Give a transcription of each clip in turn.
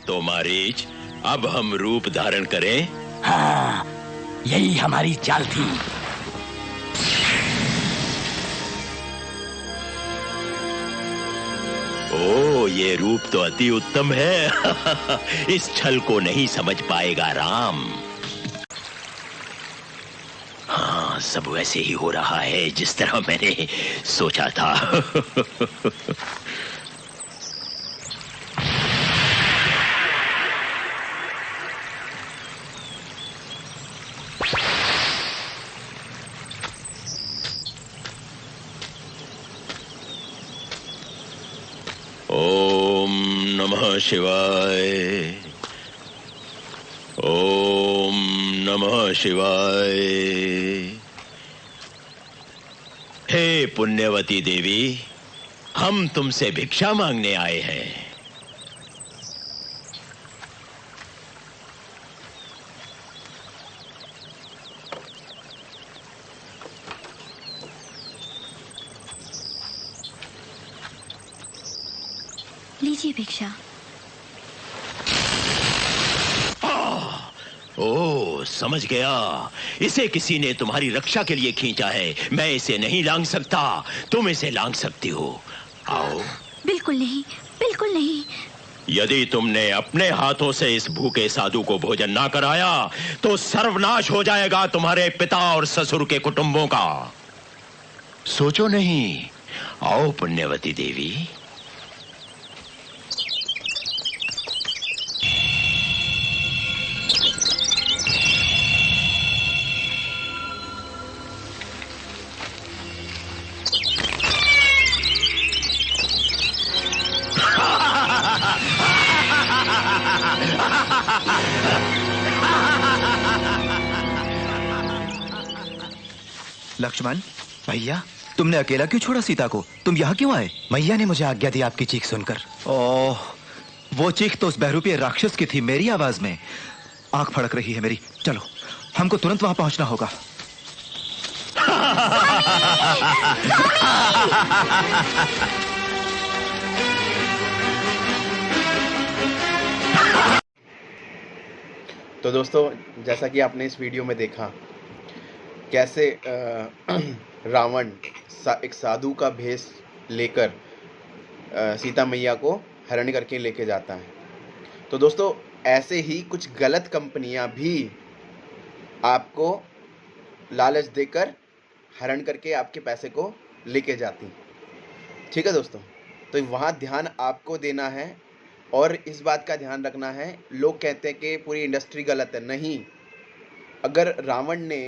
तो मारीच, अब हम रूप धारण करें? हाँ, यही हमारी चाल थी। ओ, ये रूप तो अति उत्तम है। इस छल को नहीं समझ पाएगा राम। हाँ, सब वैसे ही हो रहा है जिस तरह मैंने सोचा था। ओम नमः शिवाय। ओम नमः शिवाय। हे पुण्यवती देवी, हम तुमसे भिक्षा मांगने आए हैं। लीजिए भिक्षा। ओ, समझ गया। इसे किसी ने तुम्हारी रक्षा के लिए खींचा है। मैं इसे नहीं लांघ सकता, तुम इसे लांघ सकती हो। आओ। बिल्कुल नहीं, बिल्कुल नहीं। यदि तुमने अपने हाथों से इस भूखे साधु को भोजन ना कराया तो सर्वनाश हो जाएगा तुम्हारे पिता और ससुर के कुटुंबों का। सोचो नहीं। आओ पुण्यवती देवी। लक्ष्मण, भैया, तुमने अकेला क्यों छोड़ा सीता को? तुम यहाँ क्यों आए? मैया ने मुझे आज्ञा दी आपकी चीख सुनकर। ओह, वो चीख तो उस बहरूपीय राक्षस की थी, मेरी आवाज में। आंख फड़क रही है मेरी। चलो, हमको तुरंत वहां पहुंचना होगा। तो दोस्तों, जैसा कि आपने इस वीडियो में देखा कैसे रावण एक साधु का भेष लेकर सीता मैया को हरण करके लेके जाता है। तो दोस्तों, ऐसे ही कुछ गलत कंपनियां भी आपको लालच देकर हरण करके आपके पैसे को लेके जाती। ठीक है दोस्तों, तो वहाँ ध्यान आपको देना है और इस बात का ध्यान रखना है। लोग कहते हैं कि पूरी इंडस्ट्री गलत है। नहीं, अगर रावण ने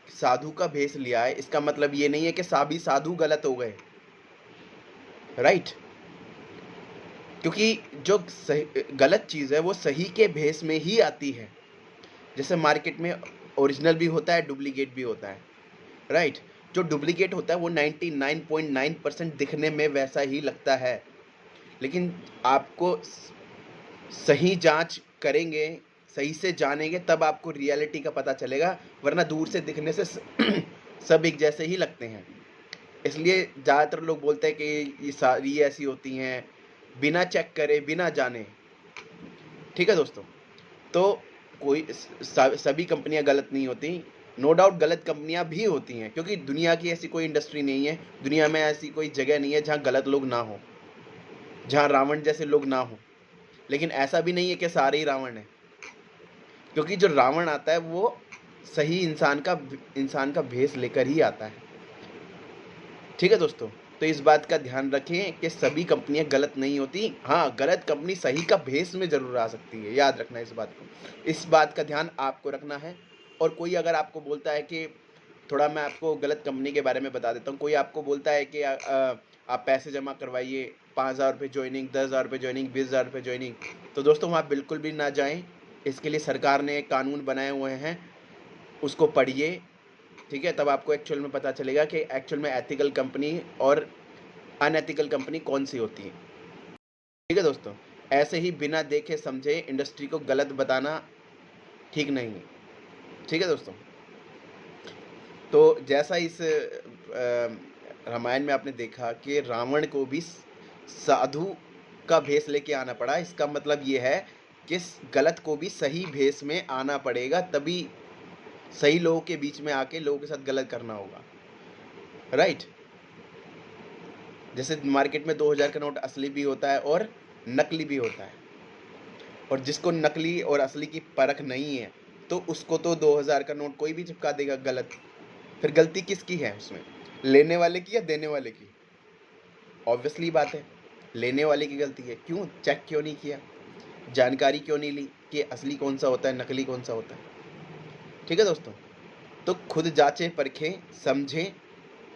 साधु का भेष लिया है इसका मतलब ये नहीं है कि सभी साधु गलत हो गए, राइट? क्योंकि जो गलत चीज़ है वो सही के भेष में ही आती है। जैसे मार्केट में ओरिजिनल भी होता है, डुप्लीकेट भी होता है, राइट? जो डुप्लीकेट होता है वो 99.9% दिखने में वैसा ही लगता है, लेकिन आपको सही जांच करेंगे, सही से जानेंगे तब आपको रियलिटी का पता चलेगा, वरना दूर से दिखने से सब एक जैसे ही लगते हैं। इसलिए ज़्यादातर लोग बोलते हैं कि ये सारी ऐसी होती हैं, बिना चेक करे, बिना जाने। ठीक है दोस्तों, तो कोई सभी कंपनियां गलत नहीं होती। नो डाउट गलत कंपनियां भी होती हैं, क्योंकि दुनिया की ऐसी कोई इंडस्ट्री नहीं है, दुनिया में ऐसी कोई जगह नहीं है जहाँ गलत लोग ना हो, जहाँ रावण जैसे लोग ना हो। लेकिन ऐसा भी नहीं है कि सारे ही रावण हैं, क्योंकि जो रावण आता है वो सही इंसान का भेष लेकर ही आता है। ठीक है दोस्तों, तो इस बात का ध्यान रखें कि सभी कंपनियां गलत नहीं होती। हाँ, गलत कंपनी सही का भेष में ज़रूर आ सकती है, याद रखना इस बात को। इस बात का ध्यान आपको रखना है। और कोई अगर आपको बोलता है कि थोड़ा मैं आपको गलत कंपनी के बारे में बता देता हूँ, कोई आपको बोलता है कि आप पैसे जमा करवाइए, 5,000 रुपये ज्वाइनिंग, 10,000 रुपये ज्वाइनिंग, 20,000 रुपये ज्वाइनिंग, तो दोस्तों वहाँ बिल्कुल भी ना जाएं। इसके लिए सरकार ने कानून बनाए हुए हैं, उसको पढ़िए। ठीक है, तब आपको एक्चुअल में पता चलेगा कि एक्चुअल में एथिकल कंपनी और अनएथिकल कंपनी कौन सी होती है। ठीक है दोस्तों, ऐसे ही बिना देखे समझे इंडस्ट्री को गलत बताना ठीक नहीं है। ठीक है दोस्तों, तो जैसा इस रामायण में आपने देखा कि रावण को भी साधु का भेष लेके आना पड़ा, इसका मतलब ये है किस गलत को भी सही भेस में आना पड़ेगा, तभी सही लोगों के बीच में आके लोगों के साथ गलत करना होगा, राइट। जैसे मार्केट में 2000 का नोट असली भी होता है और नकली भी होता है, और जिसको नकली और असली की परख नहीं है तो उसको तो 2000 का नोट कोई भी चिपका देगा गलत। फिर गलती किसकी है उसमें, लेने वाले की या देने वाले की? ऑब्वियसली बात है लेने वाले की गलती है। क्यों चेक क्यों नहीं किया, जानकारी क्यों नहीं ली कि असली कौन सा होता है, नकली कौन सा होता है? ठीक है दोस्तों, तो खुद जांचें परखें समझें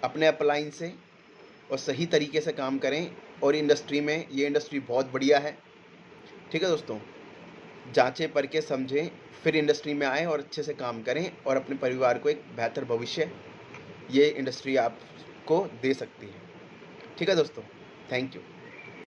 अपने अपलाइन से और सही तरीके से काम करें। और इंडस्ट्री में ये इंडस्ट्री बहुत बढ़िया है, ठीक है दोस्तों। जांचें परखें समझें फिर इंडस्ट्री में आएँ और अच्छे से काम करें और अपने परिवार को एक बेहतर भविष्य ये इंडस्ट्री आपको दे सकती है। ठीक है दोस्तों, थैंक यू।